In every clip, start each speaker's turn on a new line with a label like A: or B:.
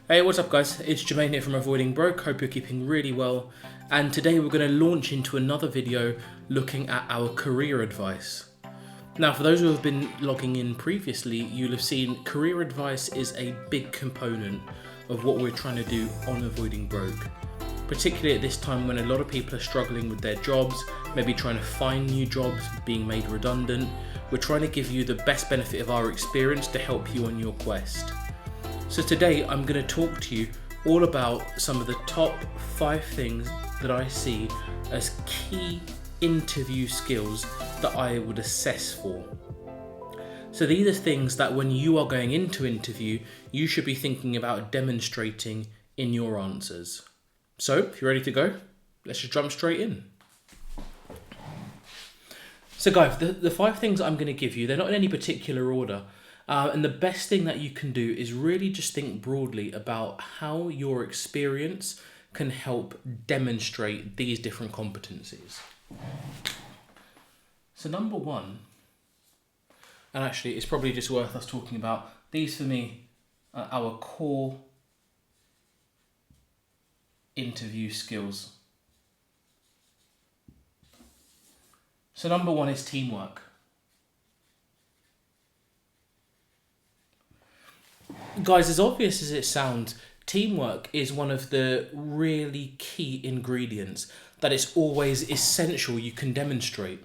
A: Hey, what's up guys? It's Jermaine here from AvoidingBroke. Hope you're keeping really well. And today we're going to launch into another video looking at our career advice. Now, for those who have been logging in previously, you'll have seen career advice is a big component of what we're trying to do on AvoidingBroke. Particularly at this time when a lot of people are struggling with their jobs, maybe trying to find new jobs, being made redundant. We're trying to give you the best benefit of our experience to help you on your quest. So today I'm going to talk to you all about some of the top 5 things that I see as key interview skills that I would assess for. So these are things that when you are going into interview, you should be thinking about demonstrating in your answers. So if you're ready to go, let's just jump straight in. So guys, the 5 things I'm going to give you, they're not in any particular order. And the best thing that you can do is really just think broadly about how your experience can help demonstrate these different competencies. So number 1, and actually it's probably just worth us talking about, these for me are our core interview skills. So number 1 is teamwork. Guys, as obvious as it sounds, teamwork is one of the really key ingredients that is always essential you can demonstrate.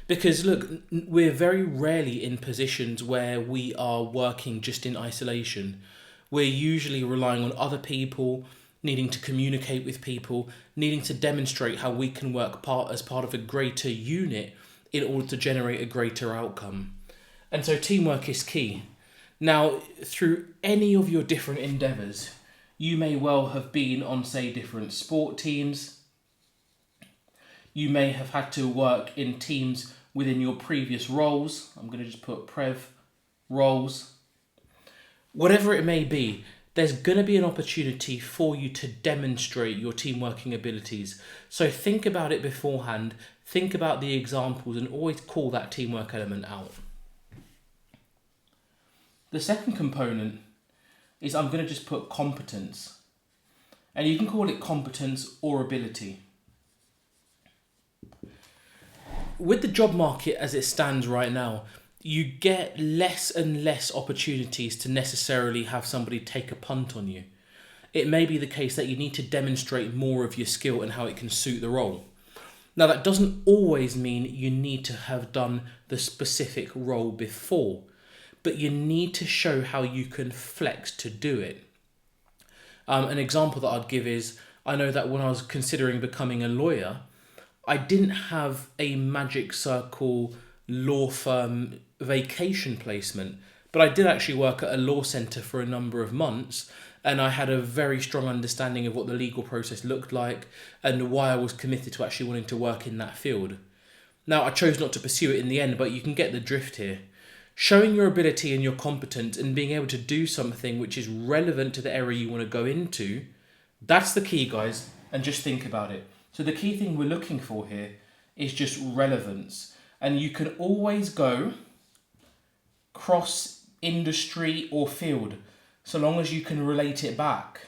A: Because look, we're very rarely in positions where we are working just in isolation. We're usually relying on other people, needing to communicate with people, needing to demonstrate how we can work as part of a greater unit in order to generate a greater outcome. And so teamwork is key. Now, through any of your different endeavours, you may well have been on, say, different sport teams. You may have had to work in teams within your previous roles. I'm going to just put prev roles. Whatever it may be, there's going to be an opportunity for you to demonstrate your team working abilities. So think about it beforehand, think about the examples, and always call that teamwork element out. The second component is I'm going to just put competence. And you can call it competence or ability. With the job market as it stands right now, you get less and less opportunities to necessarily have somebody take a punt on you. It may be the case that you need to demonstrate more of your skill and how it can suit the role. Now, that doesn't always mean you need to have done the specific role before, but you need to show how you can flex to do it. An example that I'd give is, I know that when I was considering becoming a lawyer, I didn't have a magic circle law firm vacation placement, but I did actually work at a law centre for a number of months, and I had a very strong understanding of what the legal process looked like and why I was committed to actually wanting to work in that field. Now, I chose not to pursue it in the end, but you can get the drift here. Showing your ability and your competence and being able to do something which is relevant to the area you want to go into, that's the key, guys, and just think about it. So the key thing we're looking for here is just relevance. And you can always go cross industry or field, so long as you can relate it back.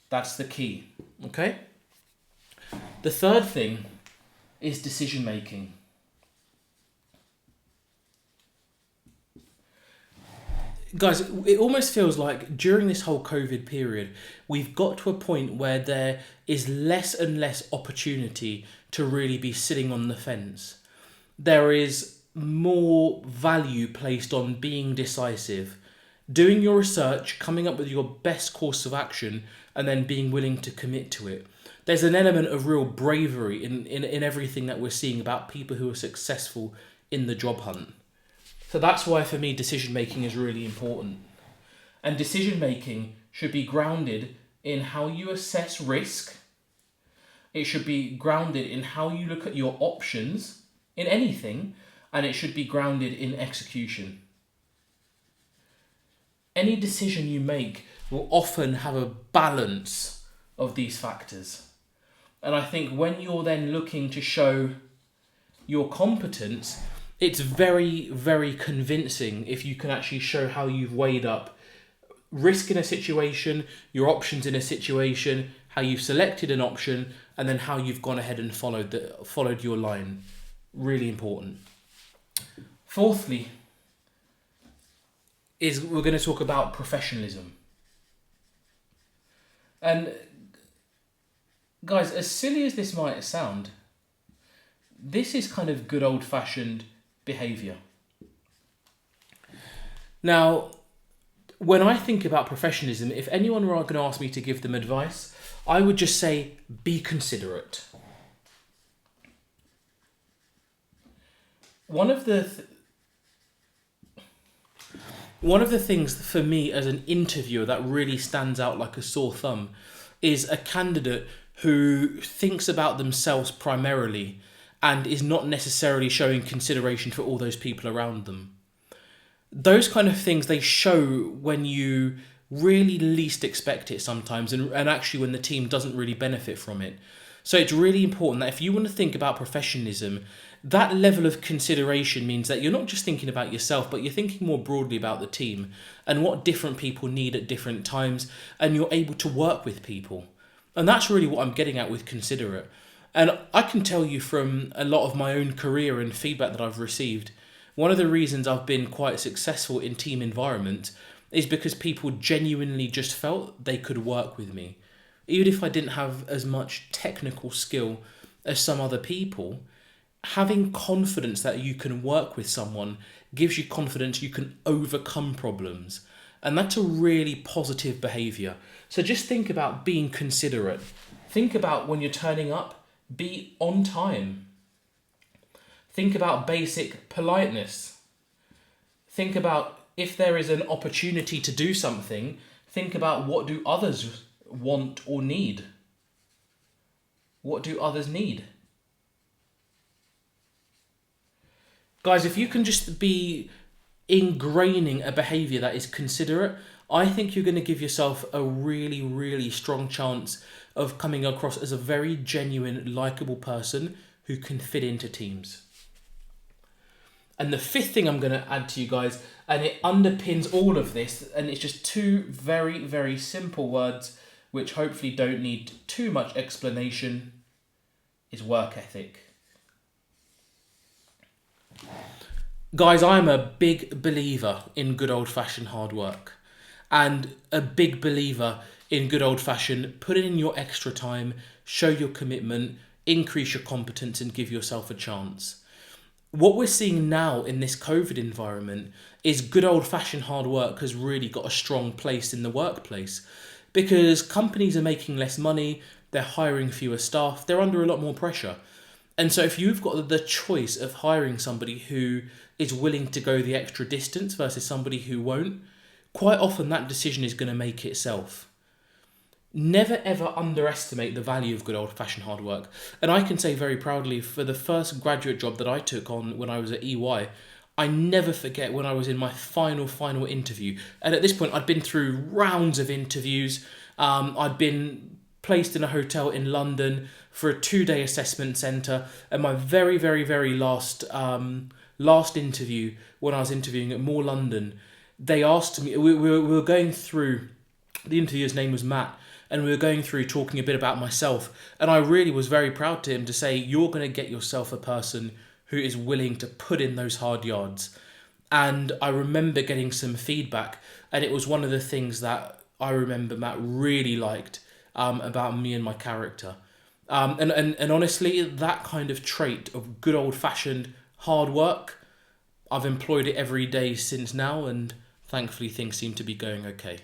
A: That's the key, okay? The third thing is decision making. Guys, it almost feels like during this whole COVID period, we've got to a point where there is less and less opportunity to really be sitting on the fence. There is more value placed on being decisive, doing your research, coming up with your best course of action, and then being willing to commit to it. There's an element of real bravery in everything that we're seeing about people who are successful in the job hunt. So that's why for me decision making is really important. And decision making should be grounded in how you assess risk. It should be grounded in how you look at your options in anything, and it should be grounded in execution. Any decision you make will often have a balance of these factors. And I think when you're then looking to show your competence, it's very, very convincing if you can actually show how you've weighed up risk in a situation, your options in a situation, how you've selected an option, and then how you've gone ahead and followed your line. Really important. Fourthly, is we're going to talk about professionalism. And guys, as silly as this might sound, this is kind of good old-fashioned behaviour. Now, when I think about professionalism, if anyone were going to ask me to give them advice, I would just say, be considerate. One of the things for me as an interviewer that really stands out like a sore thumb is a candidate who thinks about themselves primarily and is not necessarily showing consideration for all those people around them. Those kind of things, they show when you really least expect it sometimes, and actually when the team doesn't really benefit from it. So it's really important that if you want to think about professionalism, that level of consideration means that you're not just thinking about yourself, but you're thinking more broadly about the team and what different people need at different times, and you're able to work with people. And that's really what I'm getting at with considerate. And I can tell you from a lot of my own career and feedback that I've received, one of the reasons I've been quite successful in team environment is because people genuinely just felt they could work with me. Even if I didn't have as much technical skill as some other people, having confidence that you can work with someone gives you confidence you can overcome problems. And that's a really positive behaviour. So just think about being considerate. Think about when you're turning up, be on time. Think about basic politeness. Think about if there is an opportunity to do something, think about what do others want or need. What do others need? Guys, if you can just be ingraining a behaviour that is considerate, I think you're going to give yourself a really, really strong chance of coming across as a very genuine, likeable person who can fit into teams. And the fifth thing I'm going to add to you guys, and it underpins all of this, and it's just two very, very simple words which hopefully don't need too much explanation, is work ethic. Guys, I'm a big believer in good old-fashioned hard work, and a big believer in good old-fashioned put in your extra time, show your commitment, increase your competence, and give yourself a chance. What we're seeing now in this COVID environment is good old-fashioned hard work has really got a strong place in the workplace, because companies are making less money, they're hiring fewer staff, they're under a lot more pressure. And so if you've got the choice of hiring somebody who is willing to go the extra distance versus somebody who won't, quite often that decision is going to make itself. Never ever underestimate the value of good old-fashioned hard work. And I can say very proudly, for the first graduate job that I took on when I was at EY, I never forget when I was in my final interview. And at this point, I'd been through rounds of interviews. I'd been placed in a hotel in London for a 2-day assessment centre. And my very, very, very last interview, when I was interviewing at More London, they asked me, we were going through, the interviewer's name was Matt, and we were going through talking a bit about myself. And I really was very proud to him to say, you're going to get yourself a person who is willing to put in those hard yards. And I remember getting some feedback, and it was one of the things that I remember Matt really liked about me and my character. And honestly, that kind of trait of good old-fashioned hard work, I've employed it every day since now, and thankfully things seem to be going okay.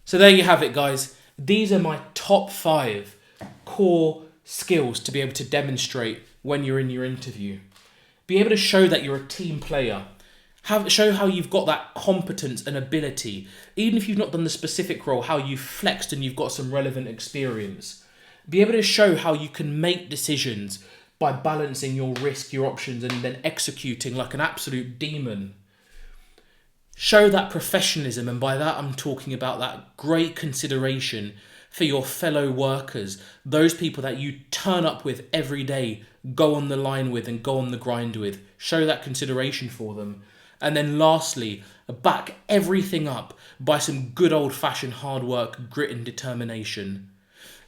A: So there you have it, guys. These are my top 5 core skills to be able to demonstrate when you're in your interview. Be able to show that you're a team player. Show how you've got that competence and ability. Even if you've not done the specific role, how you've flexed and you've got some relevant experience. Be able to show how you can make decisions by balancing your risk, your options, and then executing like an absolute demon. Show that professionalism, and by that I'm talking about that great consideration for your fellow workers, those people that you turn up with every day, go on the line with and go on the grind with. Show that consideration for them. And then lastly, back everything up by some good old-fashioned hard work, grit and determination.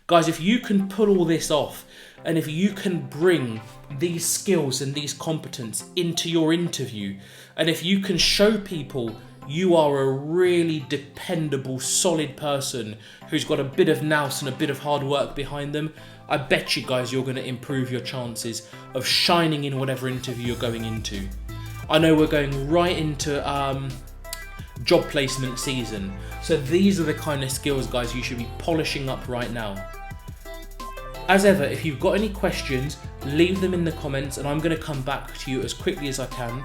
A: Guys, if you can pull all this off, and if you can bring these skills and these competence into your interview, and if you can show people you are a really dependable, solid person who's got a bit of nous and a bit of hard work behind them, I bet you guys you're going to improve your chances of shining in whatever interview you're going into. I know we're going right into job placement season, so these are the kind of skills, guys, you should be polishing up right now. As ever, if you've got any questions, leave them in the comments and I'm going to come back to you as quickly as I can.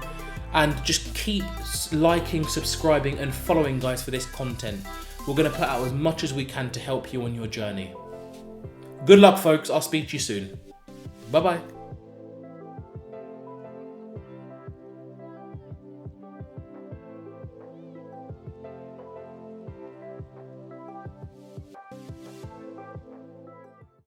A: And just keep liking, subscribing and following, guys, for this content. We're going to put out as much as we can to help you on your journey. Good luck, folks. I'll speak to you soon. Bye-bye.